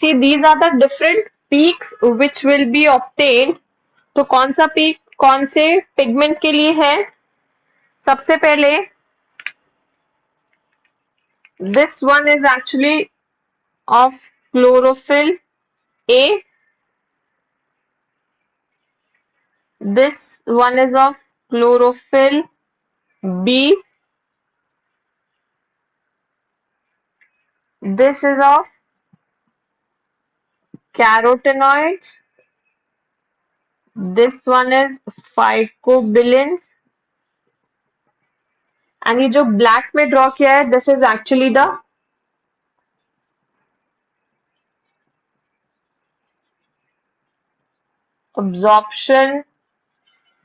See, these are the different peaks which will be obtained. तो कौन सा peak कौन से पिगमेंट के लिए है? सबसे पहले this one is actually of chlorophyll A. This one is of chlorophyll B. This is of carotenoids. This one is phycobilins. And ये जो ब्लैक में ड्रॉ किया है, this is actually the absorption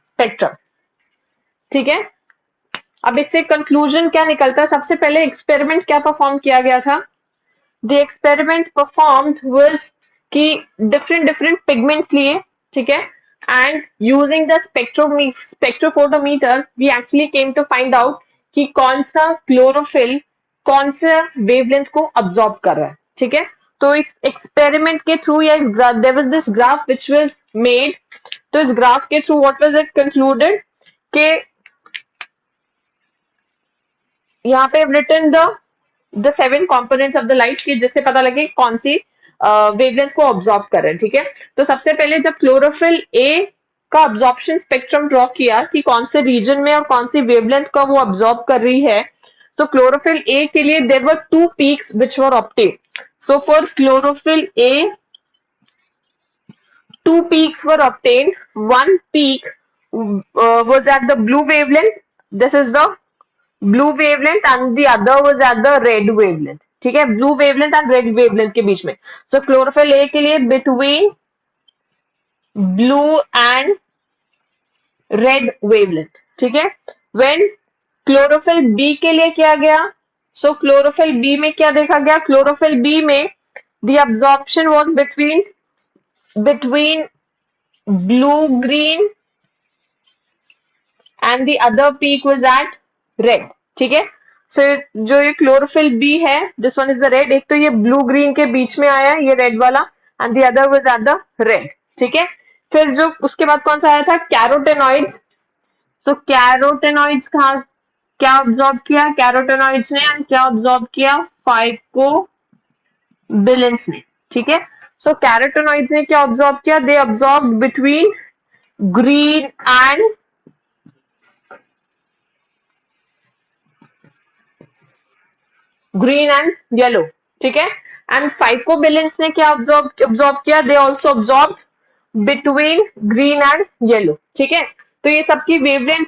spectrum. ठीक है, अब इससे कंक्लूजन क्या निकलता है? सबसे पहले एक्सपेरिमेंट क्या परफॉर्म किया गया था? द एक्सपेरिमेंट परफॉर्म्ड वाज कि डिफरेंट डिफरेंट पिगमेंट्स लिए, ठीक है, and using the spectrophotometer we actually came to find out कि कौन सा क्लोरोफिल कौन सा वेवलेंथ को अब्सॉर्ब कर रहा है, ठीक है। तो इस एक्सपेरिमेंट के थ्रू या there was this graph which was made, तो इस ग्राफ के through what was it concluded कि यहाँ पे written the 7 components of the light की, जिससे पता लगे कौन सी वेवलेंथ को ऑब्जॉर्ब कर रहे हैं, ठीक है। तो सबसे पहले जब क्लोरोफिल ए का अब्जॉर्प्शन स्पेक्ट्रम ड्रॉ किया कि कौन से रीजन में और कौन सी वेवलेंथ का वो अब्जॉर्ब कर रही है, so chlorophyll A के लिए there were 2 peaks which were obtained. So for chlorophyll A, 2 peaks were obtained. One peak was at the blue wavelength. This is the blue wavelength and the other was at the red wavelength. ठीक है, blue wavelength and red wavelength के बीच में. So chlorophyll A के लिए between blue and red wavelength. ठीक है, when chlorophyll B के लिए किया गया, so chlorophyll B में क्या देखा गया? chlorophyll B में the absorption was between blue green and the other peak was at red. ठीक है, so जो ये chlorophyll B है, this one is the red, एक तो ये blue green के बीच में आया ये red वाला and the other was at the red. ठीक है, फिर जो उसके बाद कौन सा आया था? carotenoids. तो carotenoids कहाँ क्या ऑब्जॉर्ब किया? कैरोटेनॉइड्स ने, एंड क्या ऑब्जॉर्ब किया? फाइकोबिलिन्स ने, ठीक है। सो कैरोटेनॉइड्स ने क्या ऑब्जॉर्ब किया? They absorb between green and yellow, ठीक है। एंड फाइकोबिलिन्स ने क्या ऑब्जॉर्ब किया? They also absorb between green and yellow, ठीक है। तो ये सबकी वेवलेंथ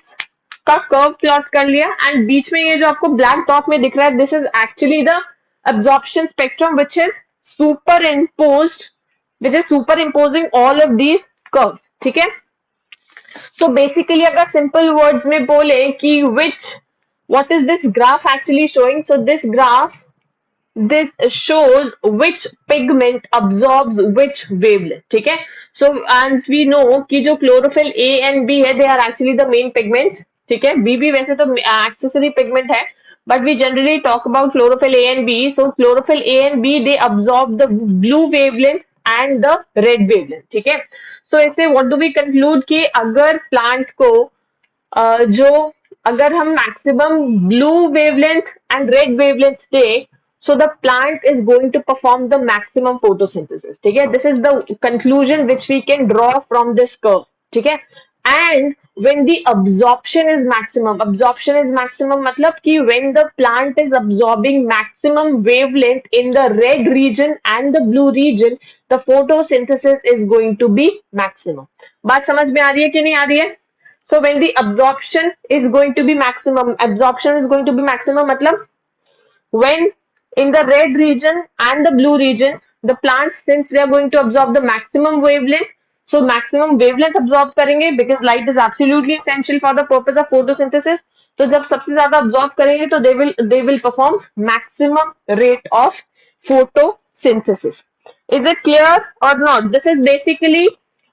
का कर्व प्लॉट कर लिया, एंड बीच में ये जो आपको ब्लैक डॉट में दिख रहा है, this is actually the absorption spectrum which is superimposing all of these curves, ठीक है। so basically अगर simple words में बोले कि what is this graph actually showing? So this shows which pigment absorbs which wavelength, ठीक है। so as we know कि जो chlorophyll A and B है, they are actually the main pigments, ठीक है। B भी वैसे तो accessory pigment है, but we generally talk about chlorophyll A and B. So chlorophyll A and B, they absorb the blue wavelength and the red wavelength, ठीक है। so ऐसे what do we conclude कि अगर plant को जो अगर हम maximum blue wavelength and red wavelength they, so the plant is going to perform the maximum photosynthesis, ठीक है। this is the conclusion which we can draw from this curve, ठीक है। and when the absorption is maximum मतलब कि when the plant is absorbing maximum wavelength in the red region and the blue region, the photosynthesis is going to be maximum. बात समझ में आ रही है कि नहीं आ रही है? so when the absorption is going to be maximum मतलब when in the red region and the blue region, the plants, since they are going to absorb the maximum wavelength, so maximum wavelength absorb करेंगे because light is absolutely essential for the purpose of photosynthesis. तो जब सबसे ज्यादा absorb करेंगे तो they will perform maximum rate of photosynthesis. Is it clear or not? This is basically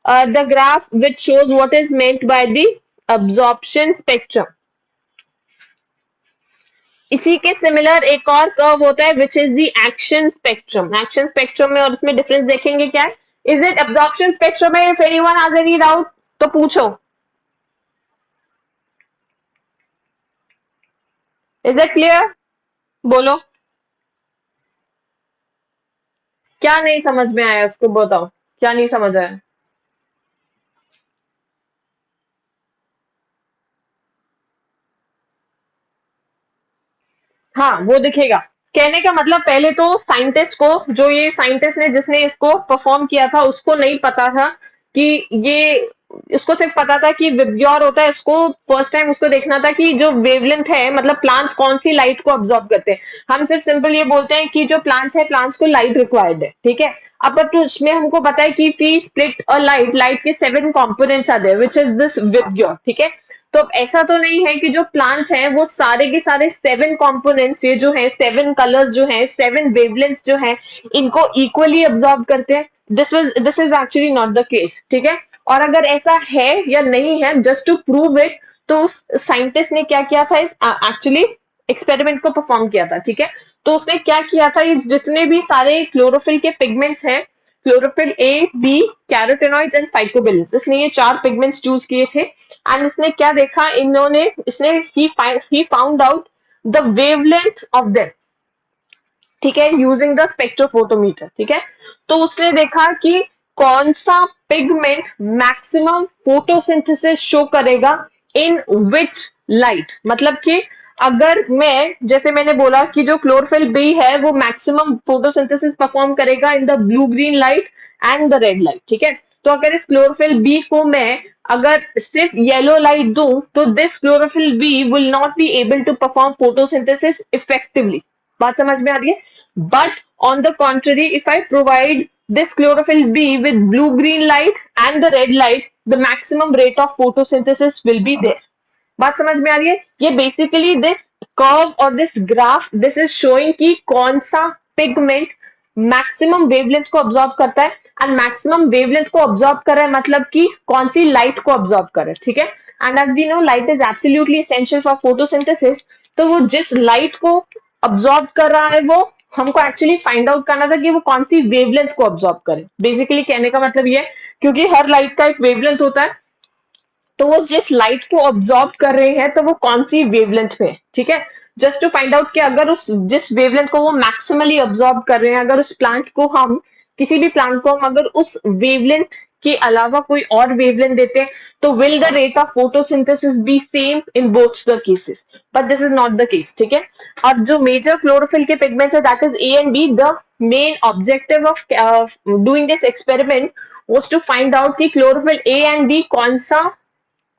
the graph which shows what is meant by the absorption spectrum. इसी के similar एक और कर्व होता है which is the action spectrum. Action spectrum में और इसमें difference देखेंगे क्या है। इज इट एब्जॉर्प्शन स्पेक्ट्रम है? If anyone has any doubt तो पूछो। Is it clear? बोलो क्या नहीं समझ में आया, उसको बताओ क्या नहीं समझ आया। हाँ वो दिखेगा। कहने का मतलब पहले तो साइंटिस्ट को, जो ये साइंटिस्ट ने जिसने इसको परफॉर्म किया था उसको नहीं पता था कि ये, उसको सिर्फ पता था कि विब्ग्योर होता है। उसको फर्स्ट टाइम उसको देखना था कि जो वेवलेंथ है, मतलब प्लांट्स कौन सी लाइट को ऑब्जॉर्व करते हैं। हम सिर्फ सिंपल ये बोलते हैं कि जो प्लांट्स है, प्लांट्स को लाइट रिक्वायर्ड है, ठीक है। अब तो उसमें हमको पता है कि he split a light, light के 7 components are there which is this VIBGYOR, ठीक है। तो अब ऐसा तो नहीं है कि जो प्लांट्स हैं वो सारे के सारे 7 कंपोनेंट्स, ये जो है 7 कलर्स जो है, 7 वेवलेंथ्स जो है, इनको इक्वली अब्सॉर्ब करते हैं। This is actually not the case, ठीक है। और अगर ऐसा है या नहीं है, जस्ट टू प्रूव इट, तो उस साइंटिस्ट ने क्या किया था, इस एक्चुअली एक्सपेरिमेंट को परफॉर्म किया था, ठीक है। तो उसने क्या किया था, ये जितने भी सारे क्लोरोफिल के पिगमेंट्स हैं, chlorophyll A, B, carotenoids and phycobilins, इसने ये 4 पिगमेंट्स चूज किए थे। एंड इसने क्या देखा, इन्होंने, इसने he found out the wavelength of them, ठीक है, यूजिंग द स्पेक्ट्रोफोटोमीटर, ठीक है। तो उसने देखा कि कौन सा पिगमेंट मैक्सिमम फोटोसिंथेसिस शो करेगा इन विच लाइट। मतलब कि अगर मैं, जैसे मैंने बोला कि जो क्लोरोफिल बी है वो मैक्सिमम फोटोसिंथेसिस परफॉर्म करेगा इन the blue green light and the red light, ठीक है। तो अगर इस क्लोरोफिल बी को मैं अगर सिर्फ येलो लाइट दूं, तो this chlorophyll B will not be able to perform photosynthesis effectively. बात समझ में आ रही है? But on the contrary, if I provide this chlorophyll B with blue-green light and the red light, the maximum rate of photosynthesis will be there. बात समझ में आ रही है? ये बेसिकली दिस कर्व और this graph, this is showing कि कौन सा पिगमेंट मैक्सिमम वेवलेंथ को ऑब्जॉर्व करता है। एंड मैक्सिमम वेवलेंथ को ऑब्जॉर्व कर रहा है मतलब कि कौन सी लाइट को ऑब्जॉर्व कर रहा है, ठीक है। And as we know light is absolutely essential for photosynthesis. तो वो जिस लाइट को ऑब्जॉर्व कर रहा है, वो हमको एक्चुअली फाइंड आउट करना था कि वो कौन सी वेवलेंथ को ऑब्जॉर्व करे। बेसिकली कहने का मतलब ये है, क्योंकि हर लाइट का एक वेवलेंथ होता है, तो वो जिस लाइट को ऑब्जॉर्व कर रहे हैं तो वो कौन सी वेवलेंथ में, ठीक है। जस्ट टू फाइंड आउट कि अगर उस जिस वेवलेंथ को वो मैक्सिमली ऑब्जॉर्व कर रहे हैं, अगर उस प्लांट को हम, किसी भी प्लांट को हम अगर उस वेवलेंथ के अलावा कोई और वेवलेंथ देते हैं, तो will the rate of photosynthesis be same in both the cases. But this is not the case, ठीक है। अब जो मेजर क्लोरोफिल के पिगमेंट्स है, that is A and B, the main objective of doing this experiment was to find out कि chlorophyll A and B कौन सा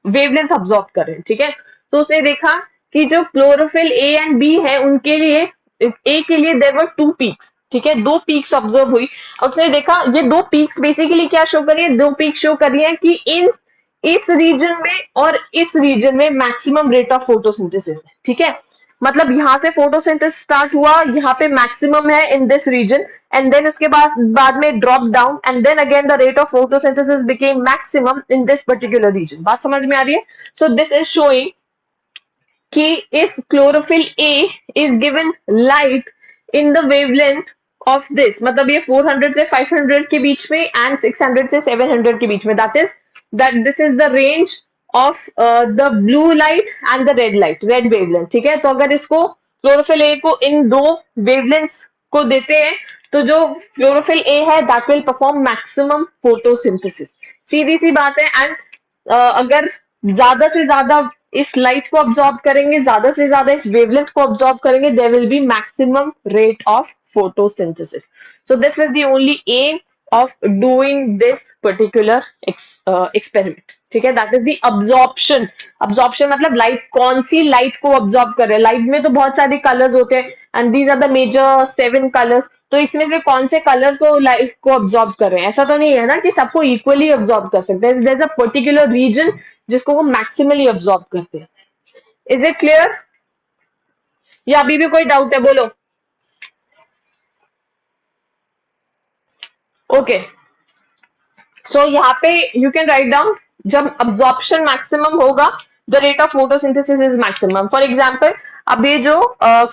wavelength absorb कर रहे हैं, ठीक है। तो उसने देखा कि जो क्लोरोफिल ए एंड बी है, उनके लिए, ए के लिए देयर वर 2 पीक्स, ठीक है, 2 पीक्स ऑब्जर्व हुई। और उसने देखा ये 2 पीक्स बेसिकली क्या शो कर रही है, 2 पीक्स शो कर रही है कि इन इस रीजन में और इस रीजन में मैक्सिमम रेट ऑफ फोटोसिंथेसिस है, ठीक है। मतलब यहां से फोटोसिंथेसिस स्टार्ट हुआ, यहाँ पे मैक्सिमम है in this region, and then उसके बाद में drop down, and then again the rate of photosynthesis became maximum in this particular region. बात समझ में आ रही है? सो दिस इज शोइंग कि if chlorophyll A is given light in the wavelength of this, मतलब ये 400 से 500 के बीच में एंड 600 से 700 के बीच में, that this is the range of the blue light and the red light, red wavelength, ठीक है। तो अगर इसको क्लोरोफिल ए को इन दो वेवलेंथ्स को देते हैं, तो जो क्लोरोफिल ए है that will perform maximum photosynthesis. सीधी सी बात है। एंड अगर ज्यादा से ज्यादा इस लाइट को ऑब्जॉर्व करेंगे, ज्यादा से ज्यादा इस वेवलेंथ को ऑब्जॉर्व करेंगे, there will be maximum rate of photosynthesis. So this is the only aim of doing this particular experiment, ठीक है। That is the absorption. Absorption मतलब लाइट, कौन सी लाइट को ऑब्जॉर्व कर रहे हैं। लाइट में तो बहुत सारे कलर्स होते हैं and these are the major 7 colours. तो इसमें से कौन से कलर को लाइट को ऑब्जॉर्व कर रहे हैं। ऐसा तो नहीं है ना कि सबको इक्वली ऑब्जॉर्व कर सकते हैं। There is a particular region जिसको वो मैक्सिमली ऑब्जॉर्व करते हैं। इज इट क्लियर या अभी भी कोई डाउट है? बोलो। ओके, सो यहाँ पे यू कैन राइट डाउन, जब अब्जॉर्प्शन मैक्सिमम होगा the rate of photosynthesis is maximum. For example, अब ये जो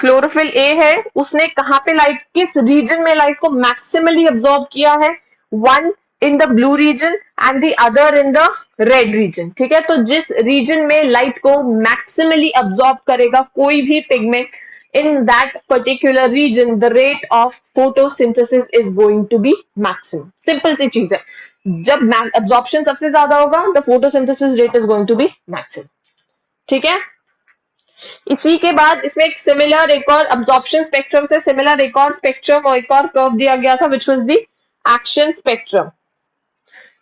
क्लोरोफिल ए है उसने कहाँ पे लाइट, किस रीजन में लाइट को मैक्सिमली अब्सॉर्ब किया है? One in the blue region and the other in the red region. ठीक है, तो जिस रीजन में लाइट को मैक्सिमली अब्सॉर्ब करेगा कोई भी pigment, in that particular region the rate of photosynthesis is going to be maximum. Simple सी चीज है, जब absorption सबसे ज्यादा होगा the photosynthesis rate is going to be maximum. ठीक है, इसी के बाद इसमें एक सिमिलर, एक और absorption spectrum से सिमिलर एक और स्पेक्ट्रम और एक और कर्व दिया गया था which was the action spectrum.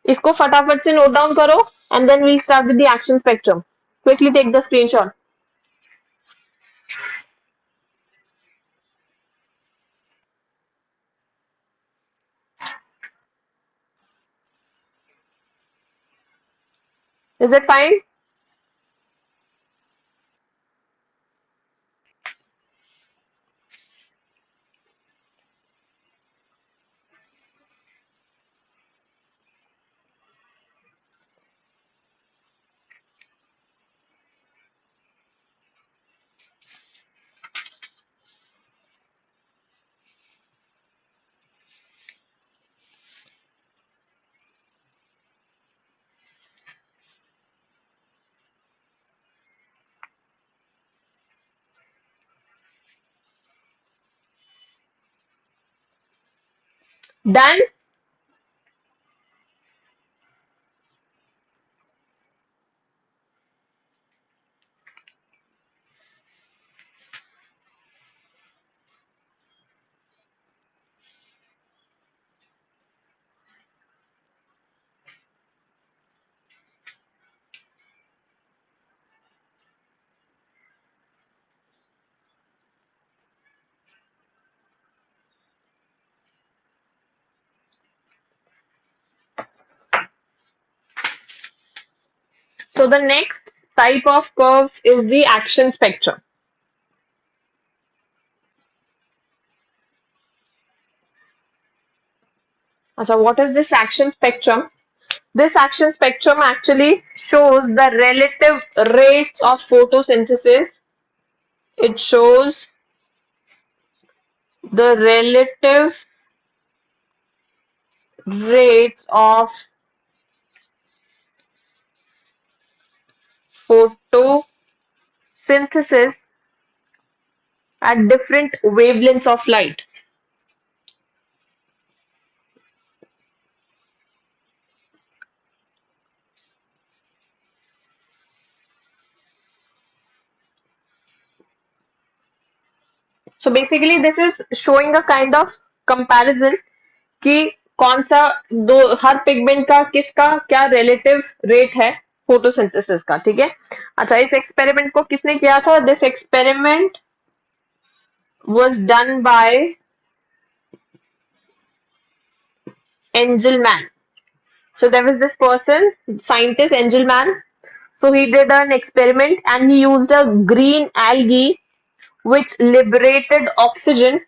इसको फटाफट से नोट डाउन करो and then we'll start with the action spectrum. Quickly take the screenshot. Is it fine? Done? So the next type of curve is the action spectrum. So what is this action spectrum? This action spectrum actually shows the relative rates of photosynthesis. It shows the relative rates of photosynthesis at different wavelengths of light. So basically this is showing a kind of comparison कि कौन सा दो हर pigment का किसका क्या relative rate है photosynthesis का. ठीक है, अच्छा इस एक्सपेरिमेंट को किसने किया था? This experiment was done by Engelmann. So there was this person, scientist Engelmann. So he did an experiment and he used a green algae which liberated oxygen.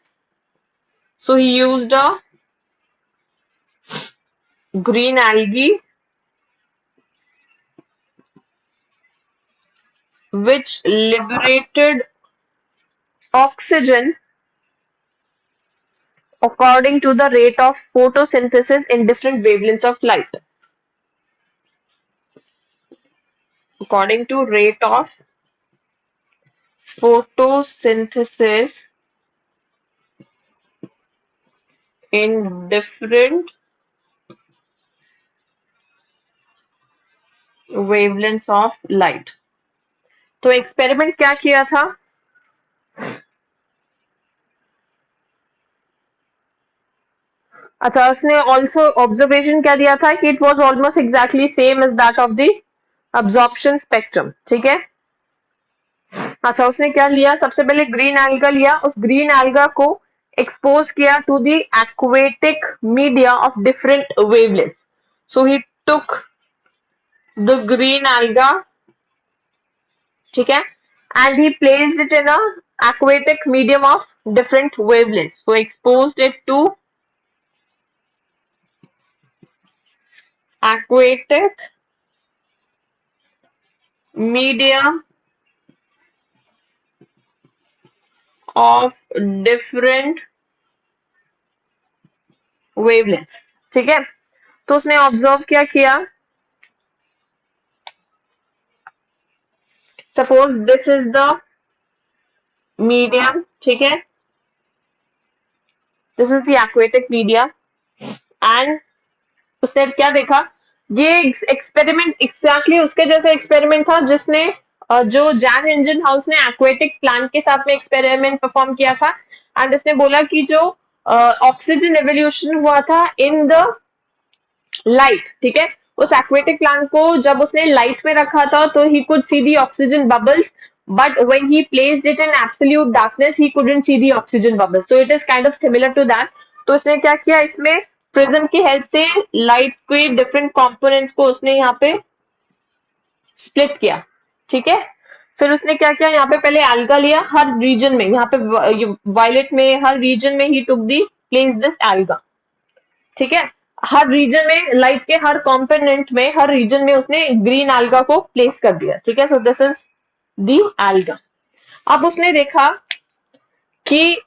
So he used a green algae which liberated oxygen according to the rate of photosynthesis in different wavelengths of light. According to rate of photosynthesis in different wavelengths of light. तो experiment क्या किया था? अच्छा उसने also observation क्या दिया था कि it was almost exactly same as that of the absorption spectrum. ठीक है, अच्छा उसने क्या लिया? सबसे पहले ग्रीन एल्गा लिया, उस ग्रीन एल्गा को एक्सपोज किया to the aquatic media of different wavelength. So he took the green alga, ठीक है, and he placed it in a aquatic medium of different wavelengths. So exposed it to aquatic medium of different wavelength, ठीक है। तो उसने observe क्या किया, suppose this is the medium, ठीक है, this is the aquatic media and उसने क्या देखा, ये एक्सपेरिमेंट एग्जैक्टली उसके जैसा एक्सपेरिमेंट था जिसने जो जैन इंजन हाउस ने एक्वेटिक प्लांट के साथ में एक्सपेरिमेंट परफॉर्म किया था। एंड उसने बोला कि जो ऑक्सीजन एवोल्यूशन हुआ था इन द लाइट, ठीक है, उस एक्वेटिक प्लांट को जब उसने लाइट में रखा था तो he could see the oxygen bubbles, but when he placed it in absolute darkness he couldn't see the oxygen bubbles, so it is kind of similar to that. तो उसने क्या किया, इसमें प्रिज्म की हेल्प से लाइट के different components को उसने यहाँ पे स्प्लिट किया, ठीक है। फिर उसने क्या किया, यहाँ पे पहले एल्गा लिया हर रीजन में, यहाँ पे वायलेट में हर रीजन में ही टुक दी प्लेस दिस एल्गा, ठीक है। हर रीजन में लाइट के हर कंपोनेंट में हर रीजन में उसने ग्रीन एल्गा को प्लेस कर दिया, ठीक है। So this is the alga. अब उसने देखा कि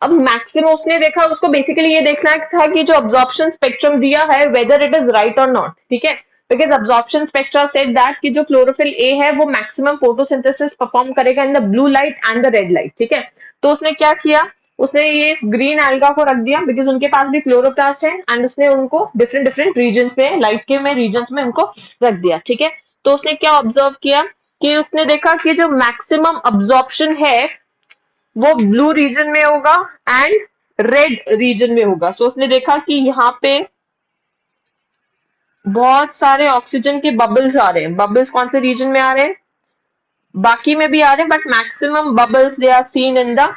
अब मैक्सिमम उसने देखा, उसको बेसिकली ये देखना था कि जो अब्जॉर्प्शन स्पेक्ट्रम दिया है वेदर इट इज राइट और नॉट, ठीक है। Because absorption spectra said that कि जो क्लोरोफिल ए है वो मैक्सिमम फोटोसिंथेसिस परफॉर्म करेगा इन the blue light and the red light, ठीक है। तो उसने क्या किया, उसने ये ग्रीन एल्गा को रख दिया बिकॉज उनके पास भी क्लोरोप्लास्ट है एंड उसने उनको डिफरेंट डिफरेंट रीजन में लाइट के में रीजन में उनको रख दिया, ठीक है। तो उसने क्या ऑब्जर्व किया कि उसने देखा कि जो मैक्सिमम अब्जॉर्प्शन है वो ब्लू रीजन में होगा एंड रेड रीजन में होगा। सो उसने देखा कि यहाँ पे बहुत सारे ऑक्सीजन के बबल्स आ रहे हैं। बबल्स कौन से रीजन में आ रहे हैं, बाकी में भी आ रहे हैं, but maximum bubbles they are seen in the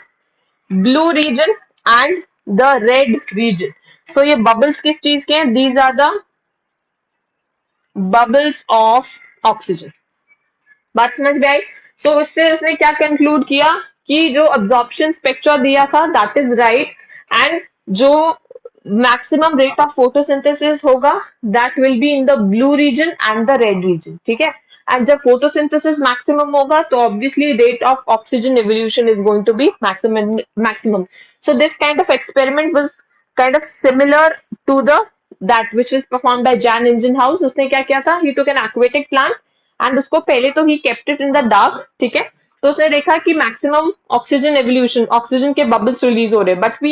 blue region and the red region. So ये बबल्स किस चीज के हैं, these are the bubbles of oxygen. बात समझ में आई। सो इससे उसने क्या कंक्लूड किया कि जो अब्जॉर्प्शन स्पेक्ट्रा दिया था दैट इज राइट एंड जो मैक्सिमम रेट ऑफ फोटोसिंथेसिस होगा that will be in the blue region and the red region, ठीक है। एंड जब फोटोसिंथेसिस मैक्सिमम होगा तो obviously rate of oxygen evolution is going to be maximum. So this kind of experiment was kind of similar to the that which was performed by Jan Ingenhousz. उसने क्या किया था, he took an aquatic plant and उसको पहले तो ही kept it in the dark, ठीक है। तो उसने देखा कि मैक्सिमम ऑक्सीजन एवोल्यूशन, ऑक्सीजन के बबल्स रिलीज हो रहे, but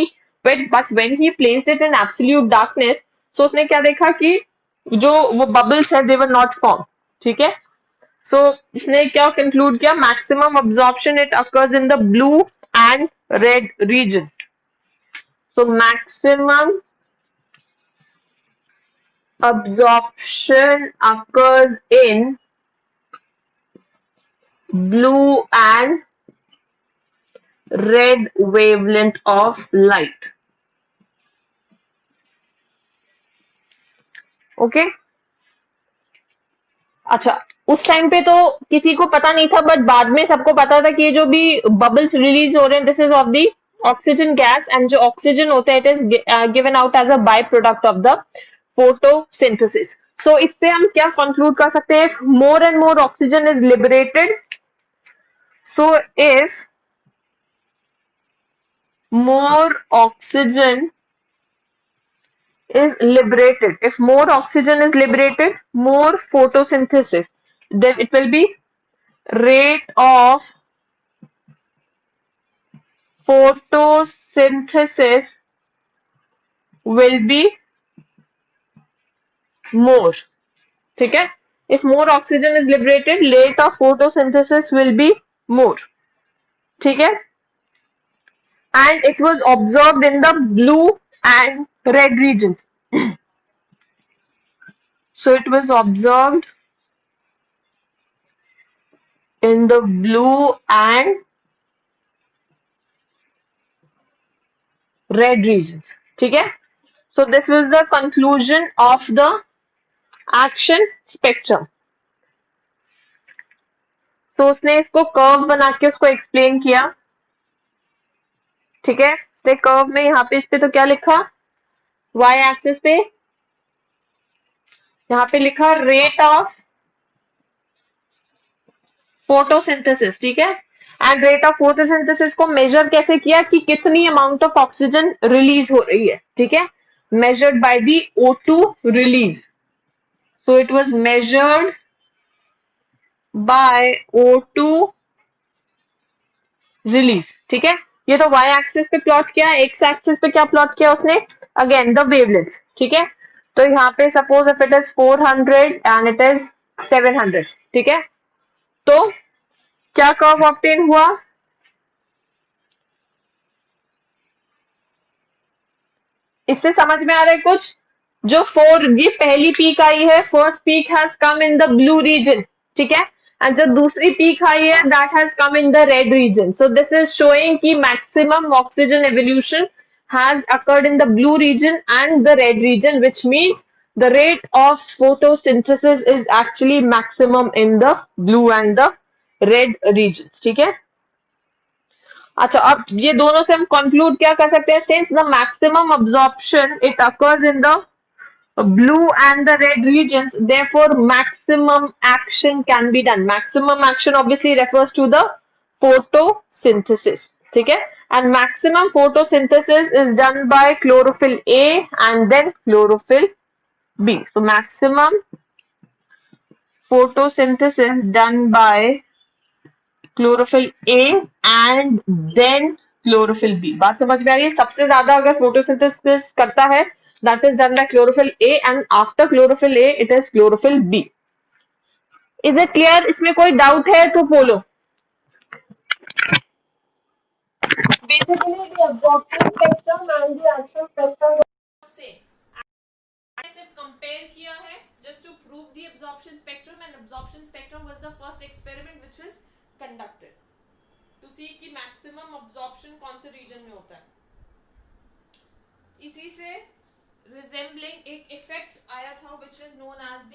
when he placed it in absolute darkness, so उसने क्या देखा कि जो वो बबल्स है दे वर नॉट फॉर्म, ठीक है। सो इसने क्या कंक्लूड किया, maximum absorption it occurs in the blue and red region. So maximum absorption occurs in blue and red wavelength of light. Okay अच्छा, उस टाइम पे तो किसी को पता नहीं था, बट बाद में सबको पता था कि ये जो भी बबल्स रिलीज हो रहे हैं this is of the oxygen gas and जो ऑक्सीजन होता है it is given out as a by product of the photosynthesis. So इससे हम क्या कंक्लूड कर सकते हैं, more and more oxygen is liberated, so if more oxygen is liberated, if more oxygen is liberated, more photosynthesis, then it will be rate of photosynthesis will be more, ठीक है। if more oxygen is liberated rate of photosynthesis will be more, ठीक है। and it was observed in the blue and red regions, so it was observed in the blue and red regions, ठीक है। so this was the conclusion of the action spectrum। तो उसने इसको curve बना के उसको एक्सप्लेन किया, ठीक है। उसने कर्व में यहाँ पे इस पे तो क्या लिखा, y एक्सिस पे यहाँ पे लिखा रेट ऑफ फोटोसिंथेसिस, ठीक है। एंड रेट ऑफ फोटोसिंथेसिस को मेजर कैसे किया कि कितनी अमाउंट ऑफ ऑक्सीजन रिलीज हो रही है, ठीक है, measured by the O2 release. So it was measured by O2 release, ठीक है। ये तो y एक्सिस पे प्लॉट किया, x एक्सिस पे क्या प्लॉट किया उसने, अगेन द वेवलेंथ, ठीक है। तो यहाँ पे suppose if it is 400 and it is 700, ठीक है, तो क्या कर्व ऑब्टेन हुआ, इससे समझ में आ रहा है कुछ, जो फोर ये पहली पीक आई है, first peak has come in the blue region, ठीक है, एंड जो दूसरी पीक आई है that has come in the red region. So this is showing कि maximum oxygen evolution has occurred in the blue region and the red region, which means the rate of photosynthesis is actually maximum in the blue and the red regions, ठीक है। अच्छा, अब ये दोनों से हम conclude क्या कर सकते हैं, since the maximum absorption it occurs in the blue and the red regions, therefore maximum action can be done. Maximum action obviously refers to the photosynthesis, ठीक है, and maximum photosynthesis is done by chlorophyll A and then chlorophyll B. So maximum photosynthesis done by chlorophyll A and then chlorophyll B. बात समझ में आ रही है, सबसे ज्यादा अगर फोटोसिंथेसिस करता है that is done by chlorophyll A and after chlorophyll A it is chlorophyll B. Is it clear, इसमें कोई डाउट है तो बोलो। Basically the absorption spectrum and the action spectrum से सिर्फ कंपेयर किया है just to prove the absorption spectrum, and absorption spectrum was the first experiment which was conducted to see कि मैक्सिमम अब्जॉर्प्शन कौन से रीजन में होता है। इसी से रिजेंबलिंग एक इफेक्ट आया था which was known as the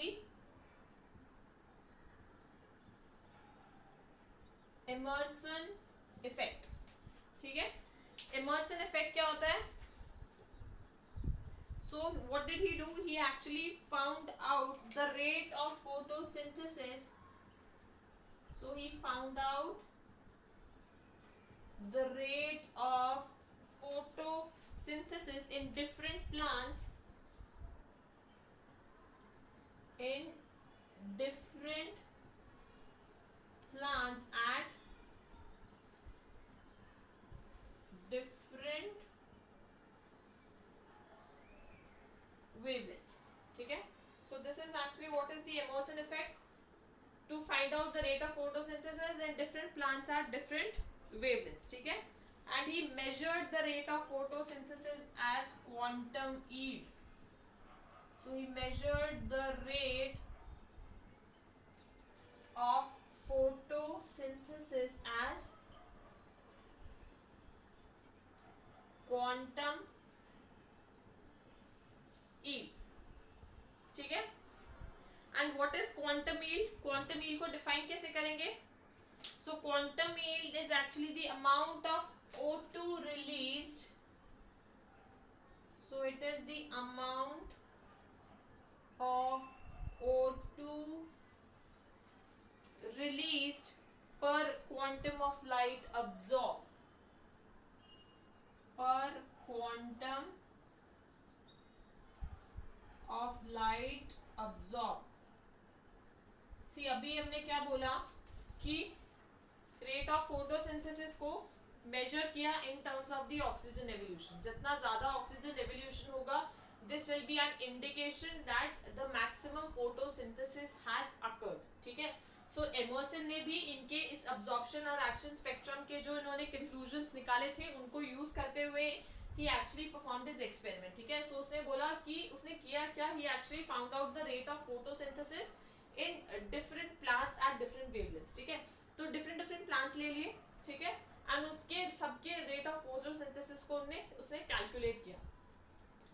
Emerson effect, ठीक है। इमर्सन इफेक्ट क्या होता है, so what did he do, he actually found out the rate of photosynthesis, so he found out the rate of photosynthesis in different plants, in different plants at different wavelengths, ठीक है। So this is actually what is the Emerson effect, to find out the rate of photosynthesis in different plants at different wavelengths, ठीक है। And he measured the rate of photosynthesis as quantum yield. So he measured the rate of photosynthesis as quantum yield, ठीक है। And what is quantum yield, quantum yield को define कैसे करेंगे, सो quantum yield is actually the amount of O2 released, so it is the amount of O2 released per quantum of light absorbed, per quantum of light absorbed। सी अभी हमने क्या बोला कि rate of photosynthesis को major किया इन terms of the oxygen evolution, जितना ज्यादा oxygen evolution होगा this will be an indication that the maximum photosynthesis has occurred, ठीक है। सो एमर्सन ने भी इनके इस अब्जॉर्प्शन और एक्शन स्पेक्ट्रम के जो इन्होंने कंक्लूजन्स निकाले थे उनको यूज करते हुए he actually performed his experiment, ठीक है। सो उसने बोला कि उसने किया क्या, he actually found out the rate of photosynthesis in different plants at different wavelengths, ठीक है। तो different plants ले लिए, ठीक है, एंड उसके सबके रेट ऑफ फोटोसिंथेसिस को उसने कैलकुलेट किया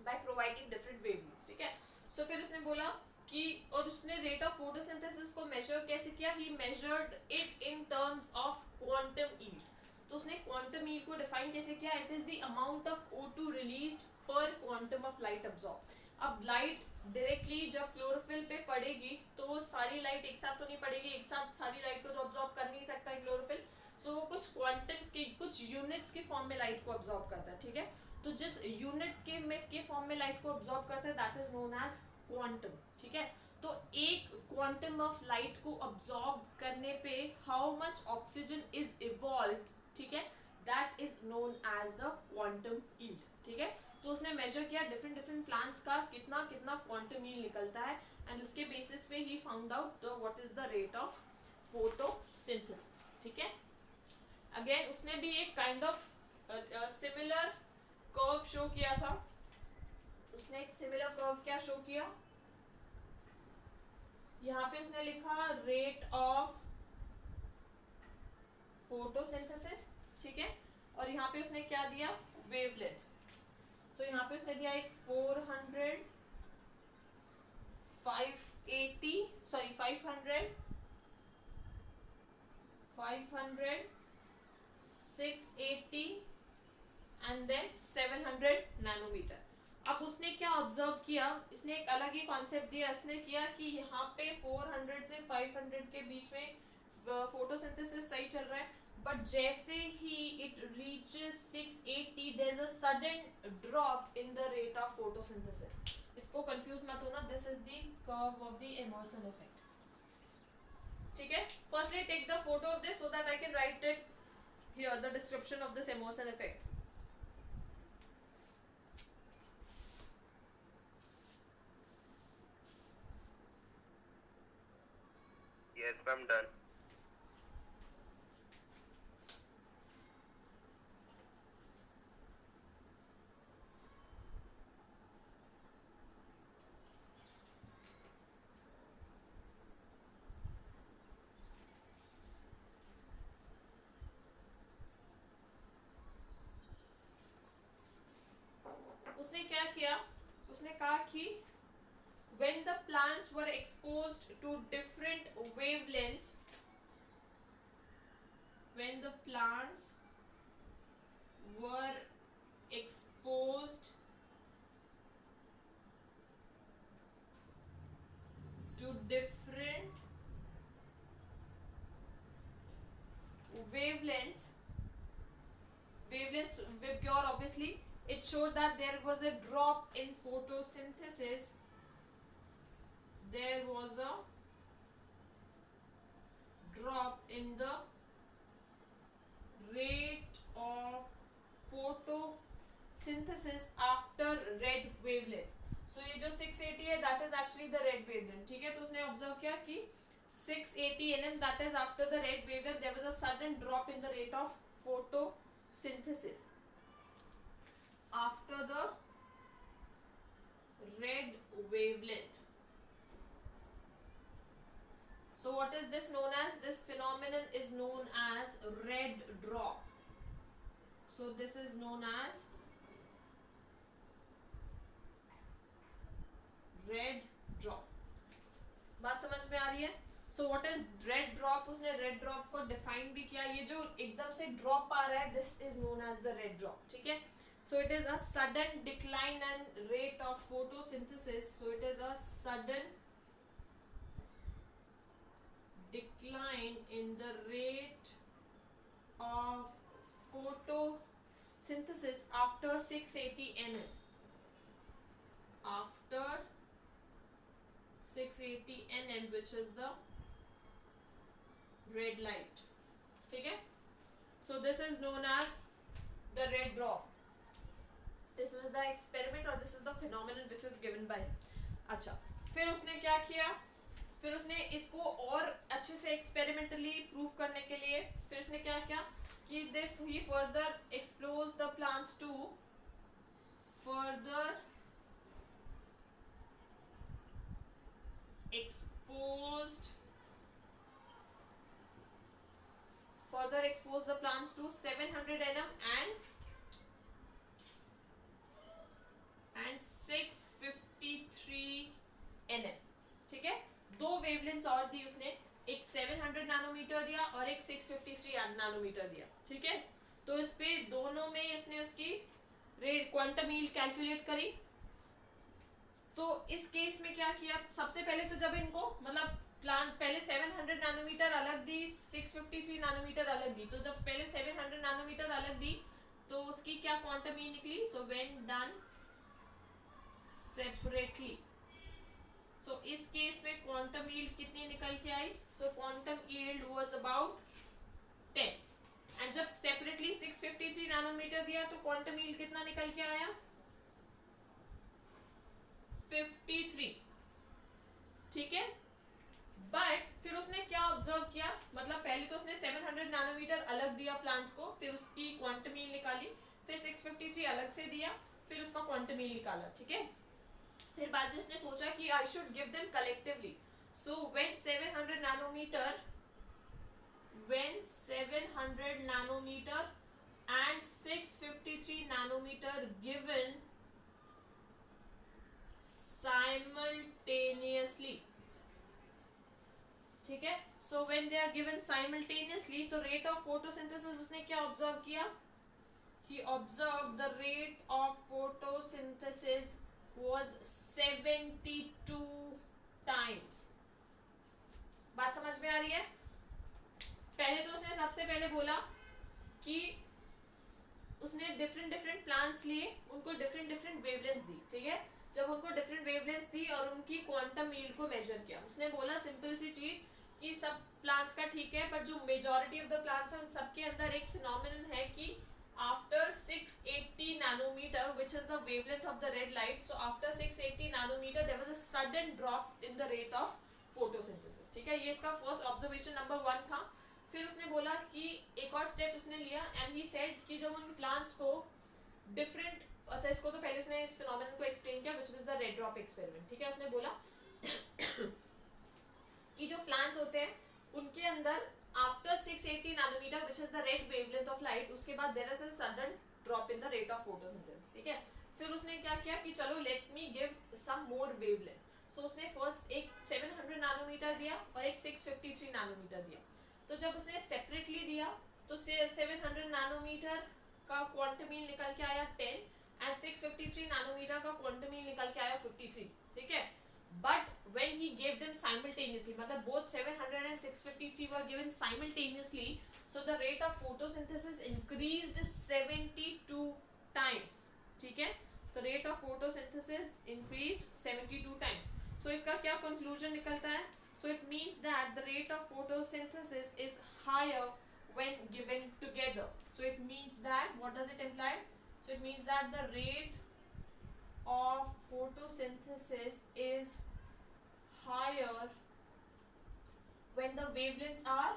बाय प्रोवाइडिंग डिफरेंट वेवलेंथ्स, ठीक है। सो फिर उसने बोला कि, और उसने रेट ऑफ फोटोसिंथेसिस को मेजर कैसे किया, he measured it in terms of quantum yield. तो उसने क्वांटम यील्ड को डिफाइन कैसे किया, it is the amount of O2 released per quantum of light absorb. अब लाइट डायरेक्टली जब क्लोरोफिल पे पड़ेगी तो सारी लाइट एक साथ तो नहीं पड़ेगी, एक साथ सारी लाइट को तो ऑब्जॉर्ब कर नहीं सकता है क्लोरोफिल। सो वो कुछ क्वांटम्स की, कुछ यूनिट्स के फॉर्म में लाइट को ऑब्जॉर्ब करता है, ठीक है। तो जिस यूनिट के फॉर्म में लाइट को ऑब्जॉर्ब करता है that is known as quantum, ठीक है। तो एक क्वांटम ऑफ लाइट को ऑब्जॉर्ब करने पे how much oxygen is evolve, ठीक है, that is known as the quantum yield, ठीक है। तो उसने मेजर किया डिफरेंट डिफरेंट प्लांट्स का कितना कितना क्वांटम यील्ड निकलता है, एंड उसके बेसिस पे he found out the what is the rate of photosynthesis, ठीक है। अगेन उसने भी एक kind of similar curve show किया था। उसने एक सिमिलर कर्व क्या शो किया, यहाँ पे उसने लिखा रेट ऑफ फोटोसिंथेसिस, ठीक है। और यहाँ पे उसने क्या दिया, वेवलेंथ। सो यहाँ पे उसने दिया एक 400, 580, सॉरी 500, 500, 680 एंड देन 700 नैनोमीटर। अब उसने क्या ऑब्जर्व किया, इसने एक अलग ही कॉन्सेप्ट दिया। इसने किया कि यहाँ पे 400 से 500 के बीच में फोटोसिंथेसिस सही चल रहा है, बट जैसे ही it reaches 680 there is a sudden drop in the rate of photosynthesis. इसको कंफ्यूज मत होना, this is the curve of the Emerson effect, ठीक है। Firstly take the photo of this so that I can write it here, the description of this Emerson effect. Yes, I'm done. उसने क्या किया, उसने कहा कि when the plants were exposed to different wavelengths, when the plants were exposed to different wavelengths, wavelengths Vibgyor obviously, it showed that there was a drop in photosynthesis, there was a drop in the rate of photosynthesis after red wavelength. So ये जो 680 है that is actually the red wavelength, ठीक है। तो उसने observe किया कि 680 nm that is after the red wavelength there was a sudden drop in the rate of photosynthesis after the red wavelength. So what is this known as? This phenomenon is known as red drop. So this is known as red drop. बात समझ में आ रही है? So what is red drop, उसने red drop को define भी किया। ये जो एकदम से ड्रॉप आ रहा है this is known as the red drop, ठीक है। So it is a sudden decline and rate of photosynthesis, so it is a sudden decline in the rate of photosynthesis after 680 nm, after 680 nm which is the red light, ठीक है। so this is known as the red drop. this was the experiment or this is the phenomenon which is given by him. अच्छा, फिर उसने क्या किया, फिर उसने इसको और अच्छे से एक्सपेरिमेंटली प्रूव करने के लिए फिर उसने क्या किया कि he further exposed the plants to further expose the plants to 700 nm and 653 nm, ठीक है। दो वेवलेंथ्स और दी उसने, एक 700 नैनोमीटर दिया और एक 653 नैनोमीटर दिया, ठीक है। तो इस पे दोनों में इसने उसकी क्वांटम यील्ड कैलकुलेट करी। तो तो इस केस में क्या किया, सबसे पहले तो जब इनको मतलब प्लांट पहले 700 नैनोमीटर अलग दी, 653 नैनोमीटर अलग दी, तो जब पहले 700 नैनोमीटर अलग दी तो उसकी क्या क्वांटम ई निकली. So when done separately, so इस केस में क्वांटम यील्ड कितनी निकल के आई. So quantum yield was about 10. And जब सेपरेटली 653 नैनोमीटर दिया तो क्वांटम यील्ड कितना निकल के आया, 53. ठीक है. बट फिर उसने क्या ऑब्जर्व किया, मतलब पहले तो उसने 700 नैनोमीटर अलग दिया प्लांट को, फिर उसकी क्वांटम यील्ड निकाली, फिर 653 अलग से दिया, फिर उसका क्वांटम यील्ड निकाला. ठीक है. फिर बाद में उसने सोचा कि I should give them collectively. So when 700 nanometre and 653 nanometer given simultaneously. ठीक है. So when they are given simultaneously, तो rate of photosynthesis उसने क्या ऑब्जर्व किया, he observed the rate of photosynthesis was 72 times. बात समझ में आ रही है. पहले तो उसने सबसे पहले बोला कि उसने डिफरेंट प्लांट्स लिए, उनको डिफरेंट वेवलेंथ्स दी. ठीक है. जब उनको डिफरेंट वेवलेंथ्स दी और उनकी क्वांटम यील्ड को मेजर किया, उसने बोला सिंपल सी चीज कि सब प्लांट्स का ठीक है, पर जो मेजॉरिटी ऑफ द प्लांट्स हैं उन सबके अंदर एक फिनोमेनन है कि after 680 nanometre which is the wavelength of the red light, so after 680 nanometre there was a sudden drop in the rate of photosynthesis. ठीक है. ये इसका फर्स्ट ऑब्जर्वेशन नंबर 1 था. फिर उसने बोला कि एक और स्टेप उसने लिया एंड ही सेड कि जब उन प्लांट्स को डिफरेंट, अच्छा इसको तो पहले उसने इस फिनोमेनन को एक्सप्लेन किया which was the red drop experiment. ठीक है. उसने बोला कि जो प्लांट्स होते हैं उनके अंदर after 680 nanometre which is the red wavelength of light, उसके बाद there is a sudden drop in the rate of photosynthesis. ठीक है. फिर उसने क्या किया कि चलो let me give some more wavelength. So उसने फर्स्ट एक 700 नैनोमीटर दिया और एक 653 नैनोमीटर दिया. तो जब उसने सेपरेटली दिया तो 700 नैनोमीटर का क्वांटम यील्ड निकल के आया 10 एंड 653 नैनोमीटर का क्वांटम यील्ड निकल के आया 53. ठीक है. But when he gave them simultaneously, मतलब both 700 and 653 were given simultaneously, so the rate of photosynthesis increased 72 times. ठीक है. The rate of photosynthesis increased 72 times. So इसका क्या conclusion निकलता है? So it means that the rate of photosynthesis is higher when given together. So it means that, what does it imply? So it means that the rate of photosynthesis is higher when the wavelengths are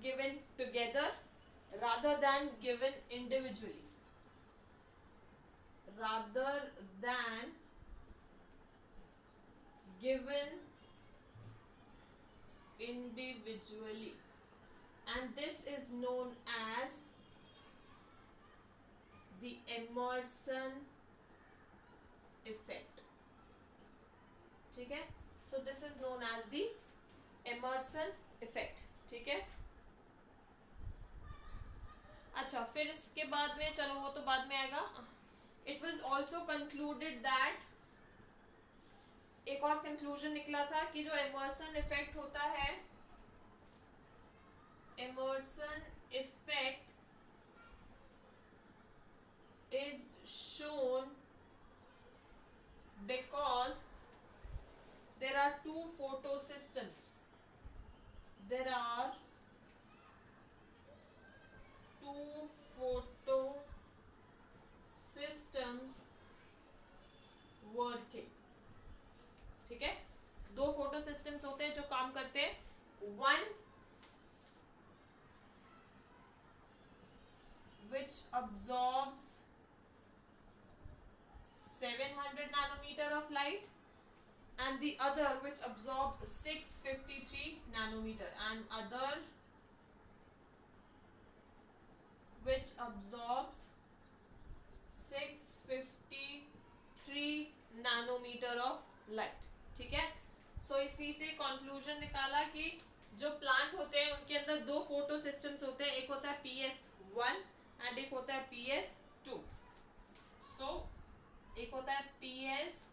given together rather than given individually. And this is known as the Emerson effect. ठीक है. So this is known as the Emerson effect. ठीक है. अच्छा, फिर इसके बाद में चलो वो तो बाद में आएगा. It was also concluded that, एक और कंक्लूजन निकला था कि जो एमर्सन इफेक्ट होता है, Emerson effect is shown because there are two photosystems. There are two photosystems working. ठीक है. दो फोटो सिस्टम्स होते हैं जो काम करते हैं. One which absorbs 700 nanometer of light and the other which absorbs 653 nanometer, and other which absorbs 653 nanometer of light. ठीक है. सो इसी से कंक्लूजन निकाला कि जो प्लांट होते हैं उनके अंदर दो फोटो सिस्टम्स होते हैं. एक होता है PSC PS1 एंड एक होता है PS2. सो एक होता है PS1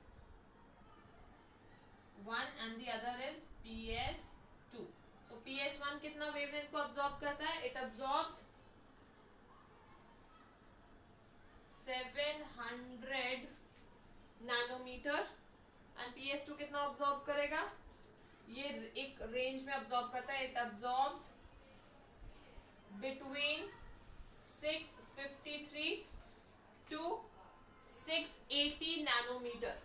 and the other is PS2. So PS1 कितना वेवलेंथ को अब्सॉर्ब करता है? It absorbs 700 nanometre and PS2 कितना अब्सॉर्ब करेगा? ये एक रेंज में अब्सॉर्ब करता है. It absorbs between 653 to 680 nanometre.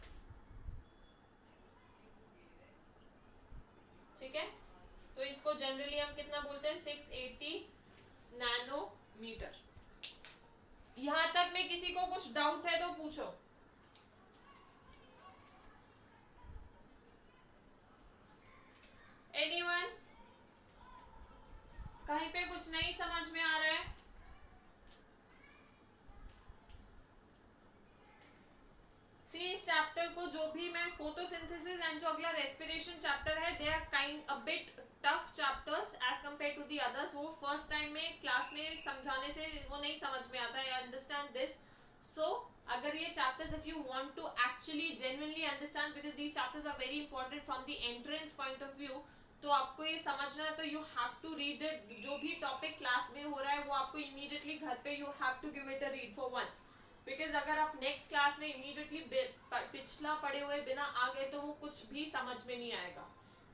ठीक है, तो इसको जनरली हम कितना बोलते हैं? 680 नैनोमीटर. यहां तक में किसी को कुछ डाउट है तो पूछो. एनीवन? कहीं पे कुछ नहीं समझ में आ रहा है? सी इस चैप्टर को जो भी मैं फोटोसिंथेसिस एंड जो अगला रेस्पिरेशन चैप्टर है, they are kind a bit tough chapters as compare to the others. वो फर्स्ट टाइम में क्लास में समझाने से वो नहीं समझ में आता है. Understand this. सो अगर ये chapters if you want to actually genuinely understand, because these chapters are very important from the entrance point of view, तो आपको ये समझना है तो you have to read it. जो भी टॉपिक क्लास में हो रहा है वो आपको इमीडिएटली घर पे you have to give it a read for once. Because अगर आप नेक्स्ट क्लास में इमीडिएटली पिछला पढ़े हुए बिना आ गए तो वो कुछ भी समझ में नहीं आएगा.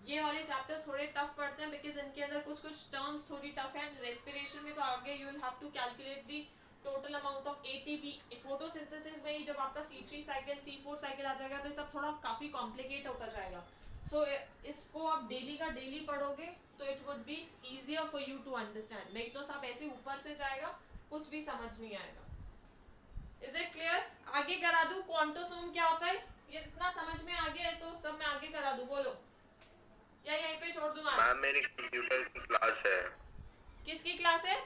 ये वाले चैप्टर्स थोड़े टफ पड़ते हैं बिकॉज इनके अंदर कुछ कुछ टर्म्स थोड़ी टफ है. रेस्पिरेशन में तो आगे you will have to calculate the total amount of ATP. Photosynthesis में ही जब आपका C3 साइकिल C4 साइकिल आ जाएगा तो ये सब थोड़ा काफी कॉम्प्लिकेट होता जाएगा. सो इसको आप डेली का डेली पढ़ोगे तो it would be easier for you to understand. नहीं तो सब ऐसे ऊपर से जाएगा, कुछ भी समझ नहीं आएगा. Is it clear? आगे करा दूं क्वांटोसोम क्या होता है? ये इतना समझ में आ गया है तो सब मैं आगे करा दूं. बोलो, या यहीं पे छोड़ दूं आज? मैम मेरी कंप्यूटर की क्लास है. किसकी क्लास है?